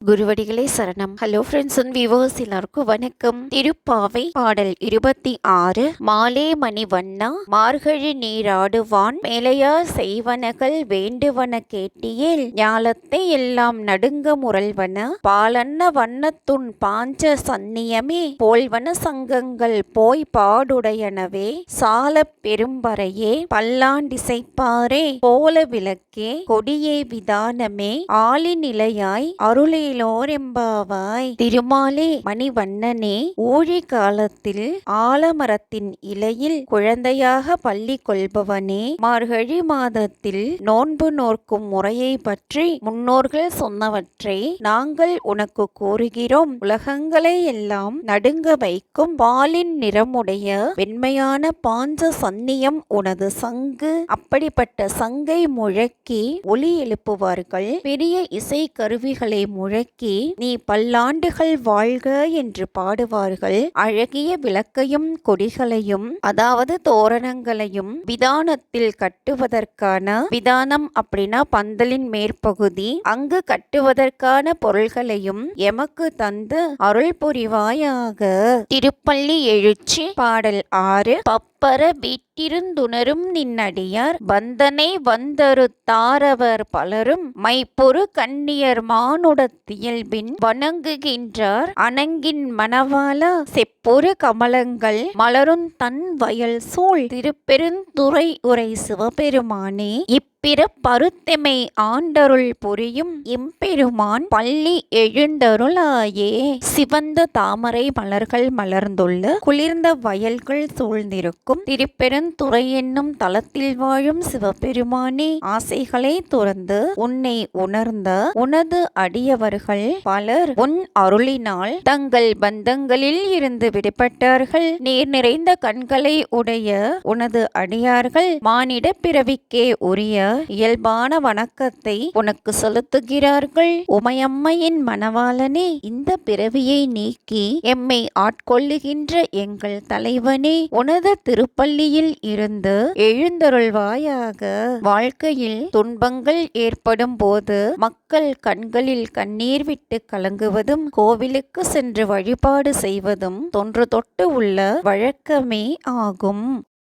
குருவடிகளே சரணம். Hello friends and viewers, எல்லாருக்கும் வணக்கம். திருப்பாவை பாடல் 26. மாலே மணி வண்ணா மார்கழி நீராடுவான் மேலையார் செய்வனகள் வேண்டுவன கேட்டியேல் ஞாலத்தை எல்லாம் நடுங்க முரல்வன பாலன்ன வண்ணத்துன் பாஞ்ச சந்நியமே போல்வன சங்கங்கள் போய் பாடுடையனவே சாலப் பெரும்பறையே பல்லாண்டிசைப்பாரே போல விளக்கே கொடியே விதானமே ஆலி நிலையாய் அருளே லோரெம்பாவாய். திருமாலே மணிவண்ணனே, ஊழி காலத்தில் ஆலமரத்தின் இலையில் குழந்தையாக பள்ளி கொள்பவனே, மார்கழி மாதத்தில் நோன்பு நோர்க்கும் முறையை பற்றி முன்னோர்கள் சொன்னவற்றை நாங்கள் உனக்கு கூறுகிறோம். உலகங்களை எல்லாம் நடுங்க வைக்கும் பாலின் நிறமுடைய வெண்மையான பாஞ்ச சந்நியம் உனது சங்கு. அப்படிப்பட்ட சங்கை முழக்கி ஒலி எழுப்புவார்கள். பெரிய இசை கருவிகளை முழக்கி நீ பல்லாண்டுகள் வாழ்க என்று பாடுவார்கள். அழகிய விளக்கையும் கொடிகளையும், அதாவது தோரணங்களையும் விதானத்தில் கட்டுவதற்கான, விதானம் அப்படின்னா பந்தலின் மேற்பகுதி, அங்கு கட்டுவதற்கான பொருள்களையும் எமக்கு தந்து அருள் புரிவாயாக. திருப்பள்ளி எழுச்சி பாடல் 6. பப்பர வீட்டிருந்துணரும் நின்னடியார் வந்தனை வந்தரு தாரவர் பலரும் மைப்பொரு கண்ணியர் மானுடத்தியல்பின் வணங்குகின்றார் அணங்கின் மணவாளா செப்பொரு கமலங்கள் மலரும் தன் வயல் சூழ் திருப்பெருந்துறை உரை சிவபெருமானே பிற பருத்தெமை ஆண்டருள் புரியும் எம்பெருமான் பள்ளி எழுந்தருளாயே. சிவந்த தாமரை மலர்கள் மலர்ந்துள்ள குளிர்ந்த வயல்கள் சூழ்ந்திருக்கும் திருப்பெருந்துறை என்னும் தலத்தில் வாழும் சிவபெருமானே, ஆசைகளை துறந்து உன்னை உணர்ந்த உனது அடியவர்கள் பலர் உன் அருளினால் தங்கள் பந்தங்களில் இருந்து விடுபட்டார்கள். நீர் நிறைந்த கண்களை உடைய உனது அடியார்கள் மானிட பிறவிக்கே உரிய இயல்பான வணக்கத்தை உனக்கு செலுத்துகிறார்கள். உமையம்மையின் மணவாளனே, இந்த பிறவியை நீக்கி எம்மை ஆட்கொள்ளுகின்ற எங்கள் தலைவனே, உனது திருப்பள்ளியில் இருந்து எழுந்தருள்வாயாக. வாழ்க்கையில் துன்பங்கள் ஏற்படும் போது மக்கள் கண்களில் கண்ணீர் விட்டு கலங்குவதும் கோவிலுக்கு சென்று வழிபாடு செய்வதும் தொன்று தொட்டு உள்ள வழக்கமே ஆகும்.